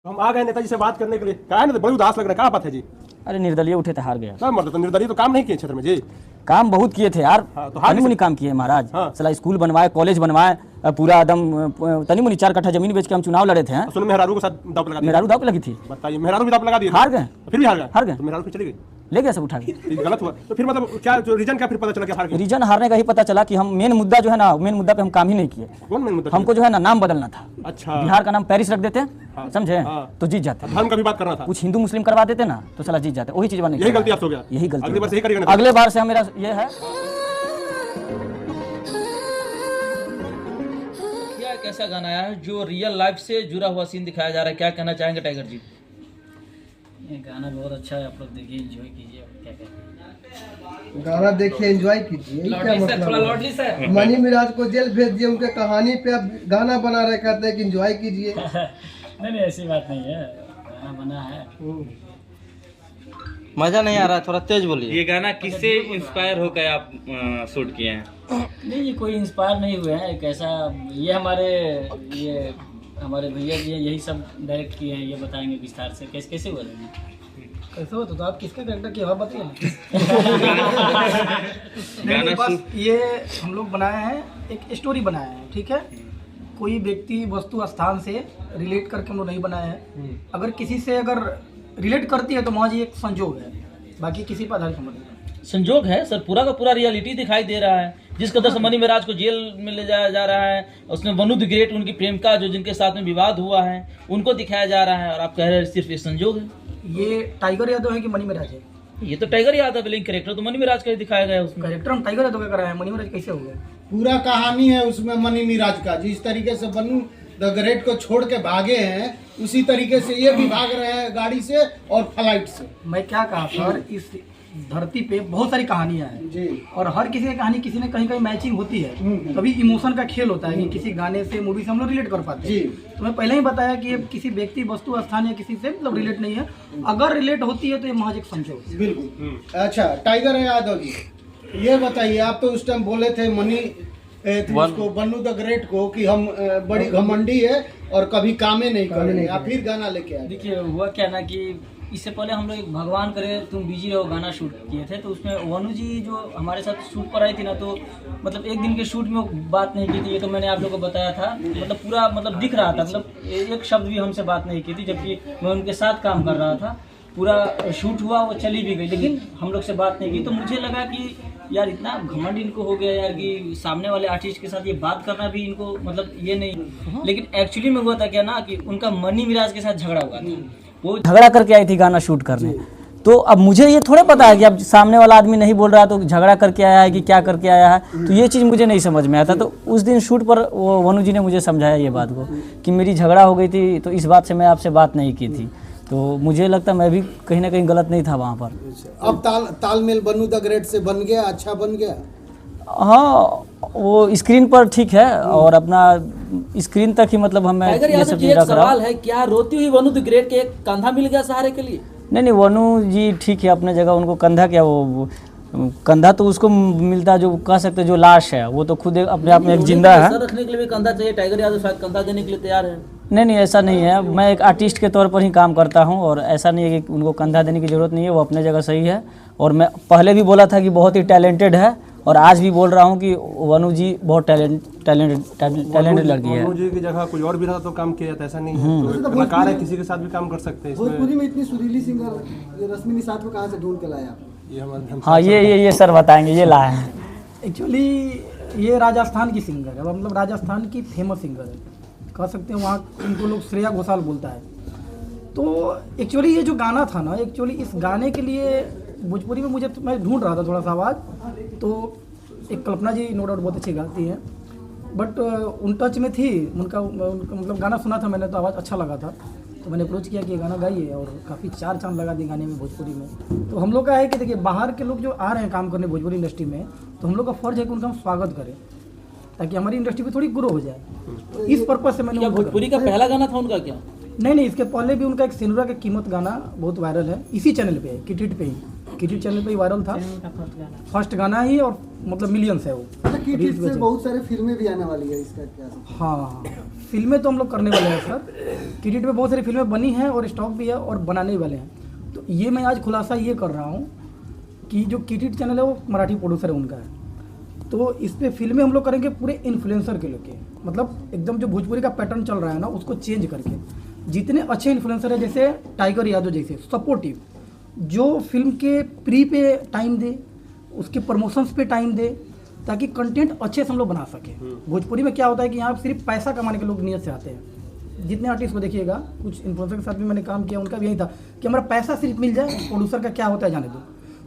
हम आ गए नेताजी से बात करने के लिए। क्या है ना, बड़ी उदास लग रहा है, क्या बात है जी? अरे निर्दलीय उठे थे, हार गया। सब मर्द तो निर्दलीय तो काम नहीं किए क्षेत्र में जी। काम बहुत किए थे यार। हाँ, तो हार तनी मुनी काम किए महाराज। हाँ। साला स्कूल बनवाए, कॉलेज बनवाए, पूरा एकदम तनी मुनी 4 कट्ठा जमीन बेच के हम चुनाव लड़े थे। हैं? सुन, मेहरारू के साथ दाव लगा दिया। मेहरारू दाव पे लगी थी। बताइए, मेहरारू भी दाव लगा दिए, हार गए। फिर भी हार गए। हार गए। तो मेहरारू फिर चली गई, ले गया सब उठा के। ये गलत हुआ। तो फिर मतलब क्या जो रीजन क्या फिर पता चला कि हार गए? रीजन हारने का ही पता चला कि हम मेन मुद्दा जो है ना, मेन मुद्दा पे हम काम ही नहीं किए। कौन मेन मुद्दा? हमको जो है ना नाम बदलना था। अच्छा, बिहार का नाम पेरिस रख देते, हाँ। समझे? हाँ। तो जीत जाते। धर्म का भी बात करना था। कुछ हिंदू मुस्लिम करवा देते ना तो साला जीत जाते। वही चीज बनी। यही गलती आपसे हो गया। यही गलती। अगली बार से यही करिएगा। अगले बार से मेरा ये है। कैसा गाना है जो रियल लाइफ से जुड़ा हुआ सीन दिखाया जा रहा है, क्या कहना चाहेंगे टाइगर जी? ये गाना बहुत अच्छा है, आप लोग देखिए, एंजॉय कीजिए। और क्या कहते हैं, गाना देखिए, एंजॉय कीजिए। क्या थोड़ा मतलब लॉर्डली सा है। मनी मिराज को जेल भेज दिए, उनके कहानी पे अब गाना बना रहे, कहते हैं कि एंजॉय कीजिए। नहीं ऐसी बात नहीं है, गाना बना है। मजा नहीं आ रहा, थोड़ा तेज बोलिए। ये गाना किससे इंस्पायर होकर आप शूट किए हैं? नहीं, ये कोई इंस्पायर नहीं हुए हैं। एक ऐसा ये हमारे भैया जी यही सब डायरेक्ट किए हैं। ये बताएंगे विस्तार से कैसे हुआ था। कैसे हो तो आप किसका कैरेक्टर की हवा बताइए। नहीं, बस ये हम लोग बनाए हैं, एक स्टोरी बनाए हैं, ठीक है। कोई व्यक्ति वस्तु स्थान से रिलेट करके हम लोग नहीं बनाए हैं। अगर किसी से अगर रिलेट करती है तो वहाँ जी एक संजोग है, बाकी किसी पर आधारित नहीं। संजोग है सर, पूरा का पूरा रियलिटी दिखाई दे रहा है। जिस कदर से मनी मिराज को जेल में ले जाया जा रहा है, उसमें वनु द ग्रेट, उनकी प्रेमिका जो जिनके साथ में विवाद हुआ है, उनको दिखाया जा रहा है। और आप कह रहे हैं सिर्फ ये संजोग है। ये टाइगर यादव है कि मनी मिराज है? ये तो टाइगर यादव है, लेकिन कैरेक्टर तो मनी मिराज का ही दिखाया गया है उसमें। कैरेक्टर हम टाइगर यादव का कराए हैं, मनी मिराज कैसे हो गया? पूरा कहानी है उसमें मनी मिराज का। जिस तरीके से बन्नू द ग्रेट को छोड़ के भागे हैं, उसी तरीके से ये भी भाग रहे हैं गाड़ी से और फ्लाइट से। मैं क्या कहा सर, इस धरती पे बहुत सारी कहानियां हैं जी। और हर किसी की कहानी किसी ने कहीं कहीं मैचिंग होती है। तभी इमोशन का खेल होता है कि किसी गाने से, मूवी से हम लोग रिलेट कर पाते हैं। तो मैं पहले ही बताया कि ये किसी व्यक्ति, वस्तु, स्थान या किसी से मतलब रिलेट नहीं है। अगर रिलेट होती है तो ये महज एक संजोग है। बिल्कुल। अच्छा, टाइगर यादव जी, ये बताइए, आप तो उस टाइम बोले थे मनी उसको, बन्नू द ग्रेट को, कि हम बड़ी घमंडी है और कभी कामे नहीं करेंगे। आप फिर गाना लेके आए। देखिए हुआ क्या ना कि इससे पहले हम लोग एक भगवान करे तुम बिजी रहो गाना शूट किए थे। तो उसमें वनु जी जो हमारे साथ शूट पर आई थी ना, तो मतलब एक दिन के शूट में वो बात नहीं की थी। ये तो मैंने आप लोगों को बताया था। मतलब पूरा मतलब दिख रहा था, मतलब एक शब्द भी हमसे बात नहीं की थी, जबकि मैं उनके साथ काम कर रहा था। पूरा शूट हुआ, वो चली भी गई, लेकिन हम लोग से बात नहीं की। तो मुझे लगा कि यार इतना घमंड इनको हो गया यार कि सामने वाले आर्टिस्ट के साथ ये बात करना भी इनको मतलब ये नहीं। लेकिन एक्चुअली में हुआ था क्या ना कि उनका मनी मिराज के साथ झगड़ा हुआ था। वो झगड़ा करके आई थी गाना शूट करने। तो अब मुझे ये थोड़ा पता है कि अब सामने वाला आदमी नहीं बोल रहा तो झगड़ा करके आया है कि क्या करके आया है। तो ये चीज़ मुझे नहीं समझ में आता। तो उस दिन शूट पर वो वनु जी ने मुझे समझाया ये बात को कि मेरी झगड़ा हो गई थी, तो इस बात से मैं आपसे बात नहीं की थी। तो मुझे लगता मैं भी कहीं ना कहीं गलत नहीं था वहाँ पर। अब तालमेल बन्नू द ग्रेट से बन गया, अच्छा बन गया। हाँ, वो स्क्रीन पर ठीक है और अपना स्क्रीन तक ही मतलब हमें टाइगर ये यादव सब जी, चीज़ एक रख रहा सवाल हूँ। है, क्या रोती हुई वनु द ग्रेट के एक कंधा मिल गया सहारे के लिए? नहीं, वनु जी ठीक है अपने जगह। उनको कंधा क्या, वो कंधा तो उसको मिलता जो कह सकते जो लाश है, वो तो खुद अपने आप में एक जिंदा है। सर रखने के लिए भी कंधा चाहिए। टाइगर यादव शायद कंधा देने के लिए तैयार है। नहीं ऐसा नहीं है। मैं एक आर्टिस्ट के तौर पर ही काम करता हूँ और ऐसा नहीं है कि उनको कंधा देने की ज़रूरत नहीं है। वो अपने जगह सही है। और मैं पहले भी बोला था कि बहुत ही टैलेंटेड है और आज भी बोल रहा हूँ कि वनु जी बहुत टैलेंटेड लड़की है। वनु जी की जगह कोई और भी रहता तो काम किया जाता, ऐसा नहीं है। तो कलाकार है, किसी के साथ भी काम कर सकते हैं। भोजपुरी में इतनी सुरीली सिंगर ये रश्मि निषाद को कहाँ से ढूंढ के लाया? ये हमारे हाँ, ये सर बताएंगे, ये लाए हैं। एक्चुअली ये राजस्थान की सिंगर है, मतलब राजस्थान की फेमस सिंगर है, कह सकते हैं। वहाँ इनको लोग श्रेया घोषाल बोलता है। तो एक्चुअली ये जो गाना था ना, एक्चुअली इस गाने के लिए भोजपुरी में मैं ढूंढ रहा था थोड़ा सा आवाज़। तो एक कल्पना जी नो डाउट बहुत अच्छी गाती हैं, बट उन टच में थी। उनका मतलब गाना सुना था मैंने तो आवाज़ अच्छा लगा था। तो मैंने अप्रोच किया कि ये गाना गाइए और काफ़ी 4 चांद लगा दी गाने में भोजपुरी में। तो हम लोग का है कि देखिए बाहर के लोग जो आ रहे हैं काम करने भोजपुरी इंडस्ट्री में, तो हम लोग का फ़र्ज़ है कि उनका हम स्वागत करें ताकि हमारी इंडस्ट्री भी थोड़ी ग्रो हो जाए। तो इस पर्पज़ से मैंने भोजपुरी का पहला गाना था उनका क्या? नहीं, इसके पहले भी उनका एक सिनुरा की कीमत गाना बहुत वायरल है, इसी चैनल पे है, किट हिट पे ही। किटी चैनल पे ही वायरल था, फर्स्ट गाना ही, और मतलब मिलियंस है वो। किट से बहुत सारे फिल्में भी आने वाली है, इसका क्या? हाँ, फिल्में तो हम लोग करने वाले हैं सर। किट पे बहुत सारी फिल्में बनी हैं और स्टॉक भी है और बनाने ही वाले हैं। तो ये मैं आज खुलासा ये कर रहा हूँ कि जो किट चैनल है वो मराठी प्रोड्यूसर है उनका है, तो इस पे फिल्में हम लोग करेंगे पूरे इन्फ्लुएंसर के लेके, मतलब एकदम जो भोजपुरी का पैटर्न चल रहा है ना उसको चेंज करके। जितने अच्छे इन्फ्लुएंसर है जैसे टाइगर यादव जैसे सपोर्टिव, जो फिल्म के प्री पे टाइम दे, उसके प्रमोशंस पे टाइम दे, ताकि कंटेंट अच्छे से हम लोग बना सकें। भोजपुरी में क्या होता है कि यहाँ सिर्फ पैसा कमाने के लोग नियत से आते हैं। जितने आर्टिस्ट को देखिएगा, कुछ इन्फ्लुएंसर के साथ भी मैंने काम किया, उनका भी यही था कि हमारा पैसा सिर्फ मिल जाए, प्रोड्यूसर का क्या होता है जाने दो।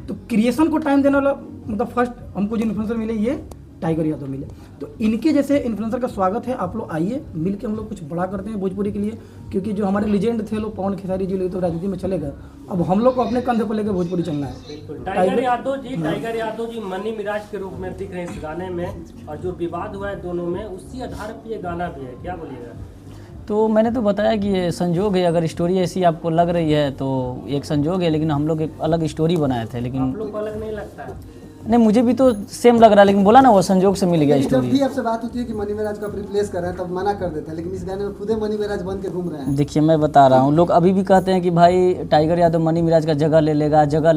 तो क्रिएशन को टाइम देने वाला मतलब फर्स्ट हमको जो इन्फ्लुएंसर मिले ये टाइगर यादव मिले। तो इनके जैसे इन्फ्लुएंसर का स्वागत है, आप लोग आइए, मिल के हम लोग कुछ बड़ा करते हैं भोजपुरी के लिए, क्योंकि जो हमारे लेजेंड थे लोग पवन खेसारी जी लोग तो राजनीति में चले गए, अब हम लोग को अपने कंधे पर लेकर भोजपुरी चलना है। टाइगर यादव जी मनी मिराज के रूप में दिख रहे हैं इस गाने में, और जो विवाद हुआ है दोनों में उसी आधार पर ये गाना भी है, क्या बोलिएगा? तो मैंने तो बताया कि ये संजोग है, अगर स्टोरी ऐसी आपको लग रही है तो एक संजोग है, लेकिन हम लोग एक अलग स्टोरी बनाए थे, लेकिन आप लोग को अलग नहीं लगता है? नहीं, मुझे भी तो सेम लग रहा है, लेकिन बोला ना वो संजोग से मिल गया जब स्टोरी। भी आपसे बात होती है कि मनी मिराज को आप रिप्लेस कर रहे हैं तब मना कर देते हैं, लेकिन इस गाने में खुदे मनी मिराज बन के घूम रहे हैं। देखिए मैं बता रहा हूँ, लोग अभी भी कहते हैं कि भाई टाइगर यादव मनी मिराज का जगह ले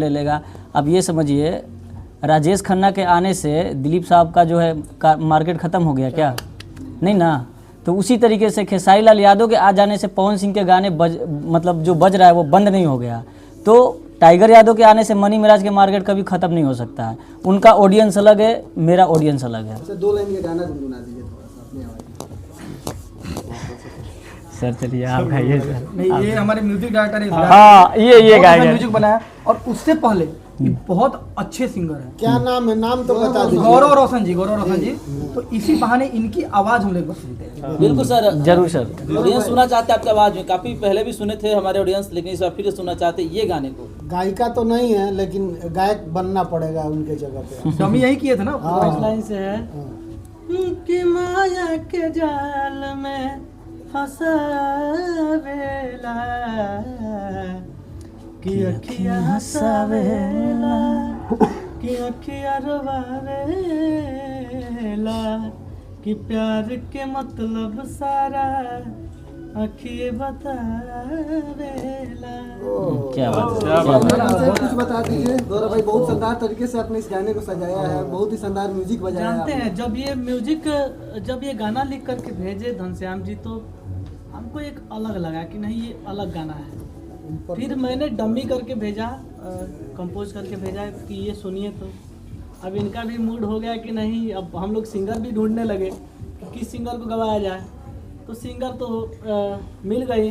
लेगा। अब ये समझिए, राजेश खन्ना के आने से दिलीप साहब का जो है मार्केट ख़त्म हो गया क्या? नहीं ना। तो उसी तरीके से खेसारी लाल यादव के आ जाने से पवन सिंह के गाने मतलब जो बज रहा है वो बंद नहीं हो गया। तो टाइगर यादव के आने से मनी मिराज के मार्केट कभी ख़त्म नहीं हो सकता है। उनका ऑडियंस अलग है, मेरा ऑडियंस अलग है। अच्छा, 2 लाइन ये गाना गुनगुना दीजिए थोड़ा सा अपनी आवाज़ में। सर चलिए आप गाइए सर। नहीं, ये हमारे म्यूजिक डायरेक्टर है, हाँ ये गाएगा। म्यूजिक बनाया, और उससे पहले ये बहुत अच्छे सिंगर हैं। क्या नाम है? नाम तो बता दीजिए। गौरव रोशन जी। तो इसी बहाने इनकी आवाज़ हम लोग सुनते हैं। बिल्कुल सर, जरूर सर। ऑडियंस सुनना चाहते हैं आपकी आवाज़ में, काफ़ी पहले भी सुने थे हमारे ऑडियंस, लेकिन इस बार फिर सुनना चाहते हैं ये गाने को। गायिका तो नहीं है, लेकिन गायक बनना पड़ेगा उनके जगह पे। तो हम यही किए थे ना। हाँ। लाइन से है कि माया के जाल में फंसावेला कि अखिया हंसावेला कि अखिया रोवावेला कि प्यार के मतलब सारा अखिए बतावेला। क्या बात है। कुछ बता दीजिए गौरव भाई, बहुत शानदार तरीके से आपने इस गाने को सजाया है, बहुत ही शानदार म्यूजिक बजाया है जानते आपने। हैं जब ये गाना लिख करके भेजे घनश्याम जी, तो हमको एक अलग लगा कि नहीं ये अलग गाना है। फिर मैंने डमी करके भेजा, कंपोज करके भेजा कि ये सुनिए। तो अब इनका भी मूड हो गया कि नहीं, अब हम लोग सिंगर भी ढूंढने लगे कि किस सिंगर को गवाया जाए। तो सिंगर तो मिल गई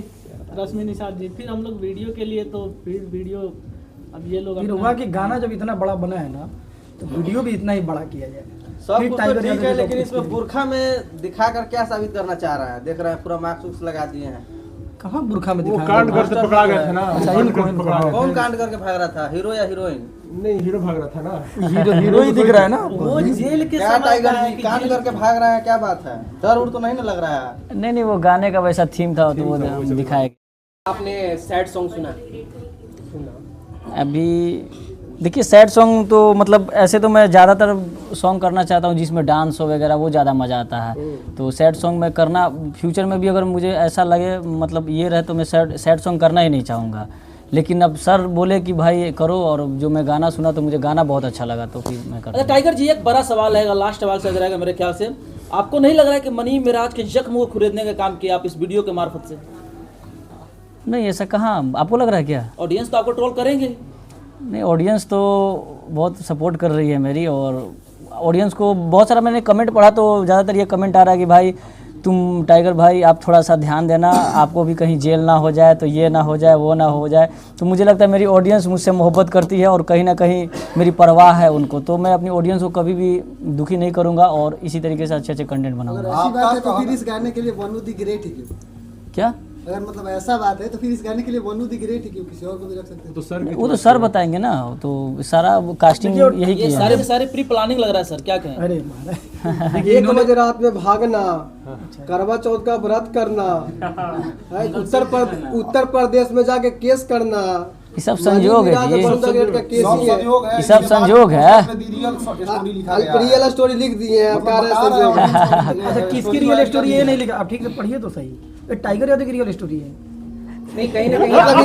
रश्मि निषाद जी। फिर हम लोग वीडियो के लिए, तो फिर वीडियो अब ये लोग फिर हुआ कि गाना जब इतना बड़ा बना है ना, तो वीडियो भी इतना ही बड़ा किया जाए। सब फिर कुछ तो टाइगर ठीक यादव है, जी लेकिन को इसमें बुरखा में दिखाकर क्या साबित करना चाह रहा है? देख रहे हैं पूरा मार्क्स लगा दिए हैं। कहाँ बुरखा में वो दिखाया? कांड करके पकड़ा गया था ना। अच्छा, इनको पकड़ा गया। कौन कांड करके भाग रहा था, हीरो या हीरोइन? नहीं, हीरो भाग रहा था ना। हीरो ही दिख रहा है ना। वो जेल के क्या समय टाइगर का है जी कि कांड जेल- करके भाग रहा है? क्या बात है? डर उड़ तो नहीं ना लग रहा है? नहीं, वो गाने का वैसा थीम था तो वो दिखाएगा। आपने सैड सॉन्ग सुना? अभी देखिए, सैड सॉन्ग तो मतलब ऐसे तो मैं ज़्यादातर सॉन्ग करना चाहता हूँ जिसमें डांस हो वगैरह, वो ज़्यादा मज़ा आता है। तो सैड सॉन्ग मैं करना फ्यूचर में भी अगर मुझे ऐसा लगे मतलब ये रहे तो मैं सैड सॉन्ग करना ही नहीं चाहूँगा। लेकिन अब सर बोले कि भाई करो, और जो मैं गाना सुना तो मुझे गाना बहुत अच्छा लगा, तो फिर मैं अच्छा करता। टाइगर जी, एक बड़ा सवाल है, लास्ट सवाल से रहेगा मेरे ख्याल से। आपको नहीं लग रहा है कि मनी मिराज के जख्म को खरीदने का काम किया आप इस वीडियो के मार्फत से? नहीं, ऐसा कहाँ, आपको लग रहा है क्या? ऑडियंस तो आपको ट्रोल करेंगे। नहीं, ऑडियंस तो बहुत सपोर्ट कर रही है मेरी, और ऑडियंस को बहुत सारा मैंने कमेंट पढ़ा तो ज़्यादातर ये कमेंट आ रहा है कि भाई तुम टाइगर भाई आप थोड़ा सा ध्यान देना, आपको भी कहीं जेल ना हो जाए, तो ये ना हो जाए, वो ना हो जाए। तो मुझे लगता है मेरी ऑडियंस मुझसे मोहब्बत करती है और कहीं ना कहीं मेरी परवाह है उनको, तो मैं अपनी ऑडियंस को कभी भी दुखी नहीं करूँगा और इसी तरीके से अच्छे अच्छे कंटेंट अगर बनाऊँगा। ऐसी बात है तो फिर इस गाने के लिए वनु द ग्रेट ही क्यों? क्या? अगर मतलब ऐसा बात है तो फिर इस गाने के लिए वनु द ग्रेट ही क्यों? किसी और को भी रख सकते हैं। तो सर वो तो सर बताएंगे ना, तो सारा कास्टिंग यही ये किया सारे है। के सारे प्री प्लानिंग लग रहा है सर, क्या कहें? अरे महाराज, एक बजे रात में भागना, करवा चौथ का व्रत करना, उत्तर प्रदेश में जाके केस करना, ये सब संयोग है जी, वरुण द ग्रेट का केस ही है। ये सब संयोग है। रियल स्टोरी लिख दिए हैं, आप कह रहे हैं अच्छा किसकी रियल स्टोरी ये नहीं लिखा, आप ठीक से पढ़िए तो सही। ये टाइगर यादव की रियल स्टोरी है। नहीं कहीं ना कहीं मतलब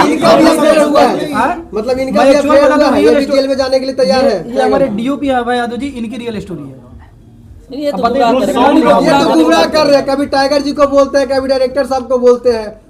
इनका भी अफेयर हुआ है, मतलब इनका भी अफेयर हुआ है, ये भी जेल में जाने के लिए तैयार है। ये हमारे डीओपी है अभय यादव जी, इनकी रियल स्टोरी है। ये तो अब बताइए, गुमराह ये ये तो गुमराह कर रहे हैं, कभी टाइगर जी को बोलते हैं, कभी डायरेक्टर साहब को बोलते हैं।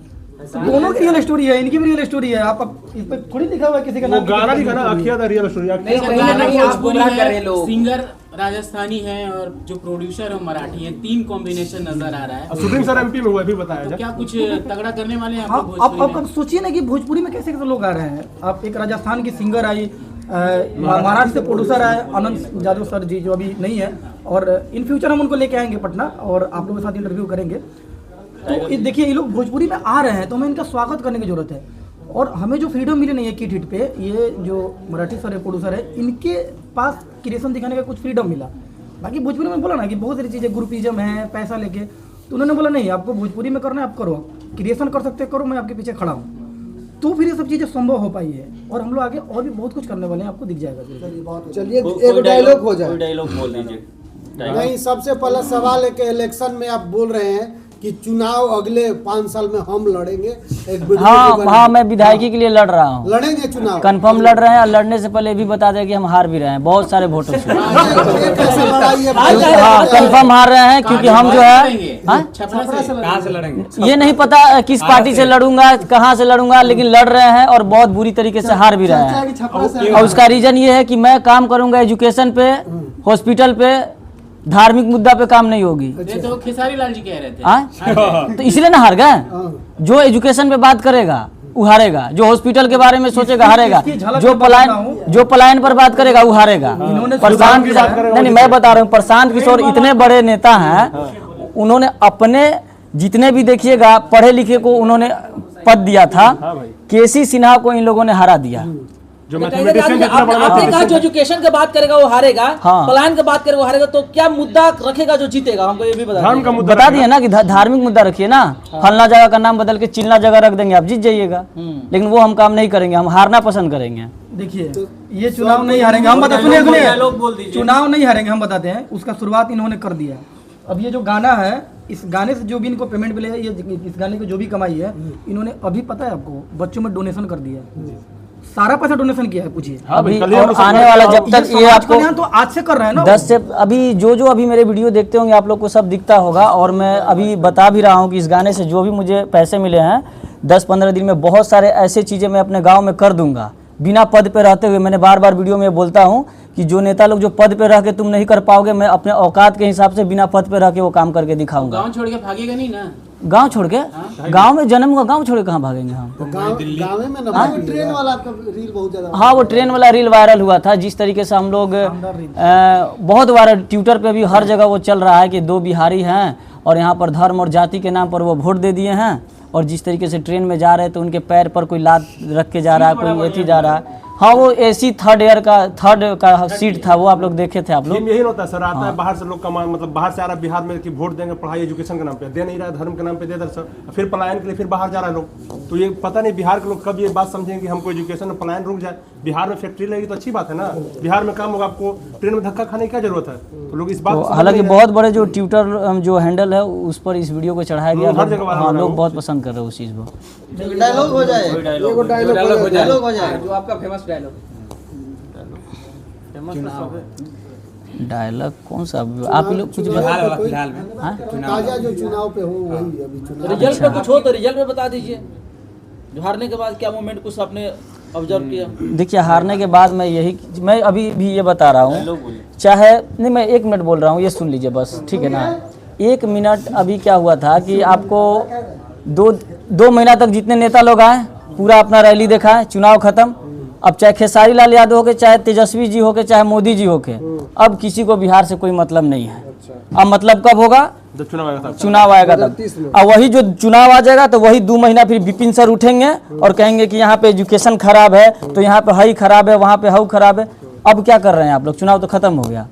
दोनों की रियल स्टोरी है, इनकी भी रियल स्टोरी है। आप इस पे थोड़ी लिखा हुआ है किसी का वो नाम। गाना लिखा ना अखिया द रियल स्टोरी। नहीं कहीं ना कहीं आप गुमराह कर रहे हैं लोग। सिंगर राजस्थानी है और जो प्रोड्यूसर है मराठी है, 3 कॉम्बिनेशन नजर आ रहा है। शूटिंग सर एमपी में हुआ अभी बताया तो जा। क्या कुछ तगड़ा करने वाले हैं हाँ, आपको आप भोजपुरी में? सोचिए ना कि भोजपुरी में कैसे कैसे लोग आ रहे हैं। आप एक राजस्थान की सिंगर आई, महाराष्ट्र से प्रोड्यूसर आए अनंत जादव सर जी, जो अभी नहीं है, और इन फ्यूचर हम उनको लेके आएंगे पटना और आप लोगों के साथ इंटरव्यू करेंगे। तो ये देखिए, ये लोग भोजपुरी में आ रहे हैं तो हमें इनका स्वागत करने की जरूरत है। और हमें जो फ्रीडम मिली नहीं है किट हिट पे, ये जो मराठी सर है, प्रोड्यूसर है, इनके पास क्रिएशन दिखाने का कुछ फ्रीडम मिला। बाकी भोजपुरी में बोला ना कि बहुत सारी चीज़ें ग्रुपिज्म है, पैसा लेके, तो उन्होंने बोला नहीं, आपको भोजपुरी में करना है आप करो, क्रिएशन कर सकते करो, मैं आपके पीछे खड़ा हूँ। तो फिर ये सब चीज़ें संभव हो पाई है और हम लोग आगे और भी बहुत कुछ करने वाले हैं, आपको दिख जाएगा। चलिए एक डायलॉग हो जाए। डायलॉग बोल दीजिए। नहीं, सबसे पहला सवाल है कि इलेक्शन में आप बोल रहे हैं कि चुनाव अगले 5 साल में हम लड़ेंगे। एक वीडियो हाँ बना- हाँ, मैं विधायकी के लिए लड़ रहा हूँ, लड़ेंगे चुनाव। कंफर्म लड़ रहे हैं। और लड़ने से पहले भी बता दें कि हम हार भी रहे हैं बहुत सारे वोटों से। ये कैसे लड़ाई है? हाँ, कंफर्म हार रहे हैं क्योंकि हम जो है, हाँ, कहाँ से लड़ेंगे? ये नहीं पता किस पार्टी से लड़ूंगा, कहाँ से लड़ूंगा, लेकिन लड़ रहे हैं और बहुत बुरी तरीके से हार भी रहे हैं। छपरा से और उसका रीजन ये है कि मैं काम करूंगा एजुकेशन पे, हॉस्पिटल पे, धार्मिक मुद्दा पे काम नहीं होगी। ये तो खेसारी लाल जी कह रहे थे। हाँ? तो इसलिए ना हार गए। जो एजुकेशन पे बात करेगा वो हारेगा, जो हॉस्पिटल के बारे में सोचेगा हारेगा, जो पलायन पर बात करेगा वो हारेगा। प्रशांत किशोर, नहीं मैं बता रहा हूँ, प्रशांत किशोर इतने बड़े नेता हैं, उन्होंने अपने जितने भी देखिएगा पढ़े लिखे को उन्होंने पद दिया था, केसी सिन्हा को इन लोगों ने हरा दिया। जो मैथमेटिशियन जितना बड़ा आपने कहा जो एजुकेशन की बात करेगा वो हारेगा, हाँ। पलायन की बात करेगा वो हारेगा, तो क्या मुद्दा रखेगा जो जीतेगा? हमको ये भी बता धर्म का दीजिए। मुद्दा बता दिए ना कि धार्मिक मुद्दा रखिए ना, फलना जगह का नाम बदल के चिल्ला जगह रख देंगे, आप जीत जाइएगा। लेकिन वो हम काम नहीं करेंगे, हम हारना पसंद करेंगे। देखिए, ये चुनाव नहीं हारेंगे, हम बता सुनिए सुनिए, चुनाव नहीं हारेंगे हम बताते हैं। उसका शुरुआत इन्होंने कर दिया। अब ये जो गाना है, इस गाने से जो भी इनको पेमेंट मिले, ये इस गाने की जो भी कमाई है, इन्होंने अभी पता है आपको बच्चों में डोनेशन कर दिया है, सारा पैसा डोनेशन किया है, पूछिए अभी और आने वाला जब तक ये आपको तो आज से कर रहे हैं ना 10 से अभी जो अभी मेरे वीडियो देखते होंगे आप लोग को सब दिखता होगा। और मैं अभी बता भी रहा हूँ कि इस गाने से जो भी मुझे पैसे मिले हैं 10-15 दिन में बहुत सारे ऐसे चीज़ें मैं अपने गांव में कर दूंगा बिना पद पे रहते हुए। मैंने बार बार वीडियो में बोलता हूँ कि जो नेता लोग जो पद पे रह के तुम नहीं कर पाओगे, मैं अपने औकात के हिसाब से बिना पद पे रह के वो काम करके दिखाऊंगा। गाँव छोड़ के भागेगा नहीं ना? गांव छोड़ के, गांव में जन्म हुआ, गांव छोड़ के कहाँ भागेंगे हम? गाँव में ना ट्रेन वाला आपका रील बहुत ज्यादा। हाँ, वो ट्रेन वाला रील वायरल हुआ था। जिस तरीके से हम लोग बहुत वायरल, ट्विटर पे भी हर जगह वो चल रहा है कि 2 बिहारी हैं और यहाँ पर धर्म और जाति के नाम पर वो वोट दे दिए हैं। और जिस तरीके से ट्रेन में जा रहे हैं तो उनके पैर पर कोई लात रख के जा रहा है, कोई एथी जा रहा है। हाँ, वो एसी थर्ड का सीट था, वो आप लोग देखे थे आप लोग। यही होता है सर, आता है बाहर से लोग कमा, मतलब बाहर से आ रहा है बिहार में कि वोट देंगे पढ़ाई एजुकेशन के नाम पे, दे नहीं रहा है, धर्म के नाम पे दे दे सर, फिर पलायन के लिए फिर बाहर जा रहा है लोग। तो ये पता नहीं बिहार के लोग कब ये बात समझेंगे कि हमको एजुकेशन में पलायन रुक जाए। बिहार में फैक्ट्री लगेगी तो अच्छी बात है ना, बिहार में काम होगा, आपको ट्रेन में धक्का खाने की क्या जरूरत है? तो लोग इस बात, हालांकि बहुत बड़े जो ट्विटर जो हैंडल है उस पर इस वीडियो को चढ़ाया गया। हाँ, लोग बहुत पसंद कर रहे हैं उस चीज़ को। डायलॉग हो जाए, डायलॉग हो जाए। जो आपका फेमस डायलॉग डायलॉग कौन सा आप लोग कुछ फिलहाल में ताजा जो चुनाव पे हो वही अभी चुनाव। रिजल्ट पे कुछ हो तो रिजल्ट पे बता दीजिए। जो हारने के बाद क्या मोमेंट कुछ आपने ऑब्जर्व किया? देखिए, हारने के बाद मैं अभी भी ये बता रहा हूँ, चाहे नहीं, मैं 1 मिनट बोल रहा हूँ, ये सुन लीजिए बस, ठीक है ना? 1 मिनट। अभी क्या हुआ था कि आपको 2 महीना तक जितने नेता लोग आए पूरा अपना रैली देखा है, चुनाव खत्म। अब चाहे खेसारी लाल यादव हो के, चाहे तेजस्वी जी हो के, चाहे मोदी जी हो के, अब किसी को बिहार से कोई मतलब नहीं है। अब मतलब कब होगा? जब चुनाव आएगा तब। अब वही जो चुनाव आ जाएगा तो वही 2 महीना फिर विपिन सर उठेंगे और कहेंगे कि यहाँ पे एजुकेशन खराब है, तो यहाँ पे हई खराब है, वहाँ पे हऊ खराब है। अब क्या कर रहे हैं आप लोग? चुनाव तो खत्म हो गया,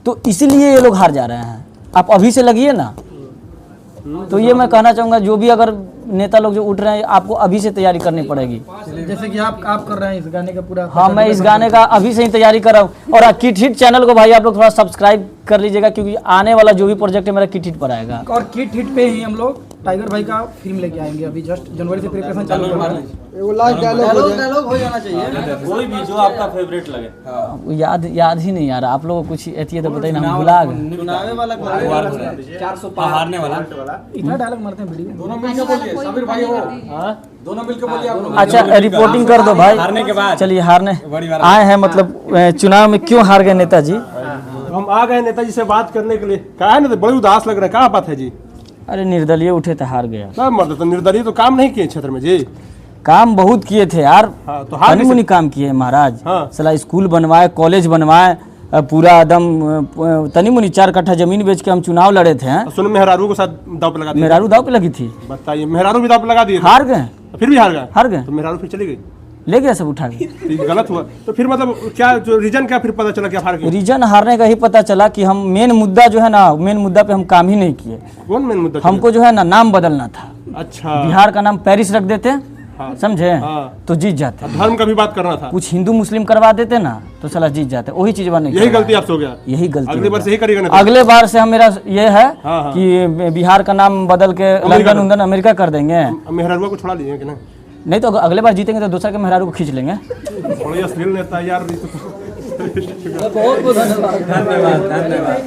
तो इसीलिए ये लोग हार जा रहे हैं। आप अभी से लगिए ना। तो ये मैं कहना चाहूँगा, जो भी अगर नेता लोग जो उठ रहे हैं आपको अभी से तैयारी करनी पड़ेगी। जैसे कि आप कर रहे हैं इस गाने का पूरा। हाँ, मैं इस गाने का अभी से ही तैयारी कर रहा हूँ। और किट हिट चैनल को भाई आप लोग थोड़ा सब्सक्राइब कर लीजिएगा, क्योंकि आने वाला जो भी प्रोजेक्ट है मेरा किट हिट पर आएगा। और किट हिट पे ही हम लोग टाइगर भाई का फिल्म लेके आएंगे। अभी जस्ट जनवरी से प्रिपरेशन चालू कर रहे हैं। वो लास्ट डायलॉग हो जाना चाहिए। कोई भी जो आपका फेवरेट लगे। याद ही नहीं आ रहा। आप लोगों को कुछ ऐसी है तो बताइए ना, हम भुला गए। चुनावे वाला 400 हारने वाला इतना डायलॉग मारते हैं वीडियो। दोनों मिलकर बोलिए, साबिर भाई हो। दोनों मिलकर बोलिए आप लोग। अच्छा, रिपोर्टिंग कर दो भाई। हारने के बाद चलिए, हारने आए हैं मतलब चुनाव में क्यों हार गए नेताजी? हम आ गए नेताजी से बात करने के लिए। कहा है ना, तो बड़ी उदास लग रहा है। क्या बात है जी? अरे निर्दलीय उठे थे, हार गया। क्या मतलब, तो निर्दलीय तो काम नहीं किए क्षेत्र में जी। काम बहुत किए थे यार। हाँ, तो हार तनी मुनी काम किए महाराज। हाँ। साला स्कूल बनवाए, कॉलेज बनवाए, पूरा एकदम तनी मुनी 4 कट्ठा जमीन बेच के हम चुनाव लड़े थे। सुन, मेहरारू के साथ दाव पे लगा दिया। मेहरारू दाव पे लगी थी। बताइए, मेहरारू भी दाव पे लगा दिए। हार गए, फिर भी हार गए। हार गए तो मेहरारू फिर चली गई, ले गया सब उठा के। तो ये गलत हुआ। तो फिर मतलब क्या जो रीजन क्या फिर पता चला क्या हार गए? रीजन हारने का ही पता चला कि हम मेन मुद्दा जो है ना, मेन मुद्दा पे हम काम ही नहीं किए। कौन मेन मुद्दा? हमको जो है ना नाम बदलना था। अच्छा, बिहार का नाम पेरिस रख देते, हाँ। समझे, हाँ। तो जीत जाते। धर्म का भी बात करना था। कुछ हिंदू मुस्लिम करवा देते ना तो साला जीत जाते। वही चीज बने, यही गलती आपसे हो गया। यही गलती अगली बार से यही करिएगा ना। अगले बार से हम मेरा ये है हाँ, हाँ। कि बिहार का नाम बदल के लंदन उंदन अमेरिका कर देंगे। मेहरारुआ को छोड़ा लीजिए कि नहीं? नहीं तो अगले बार जीतेंगे तो दूसरा के मेहरारू को खींच लेंगे। बड़ी अश्लील नेता यार। बहुत बहुत धन्यवाद।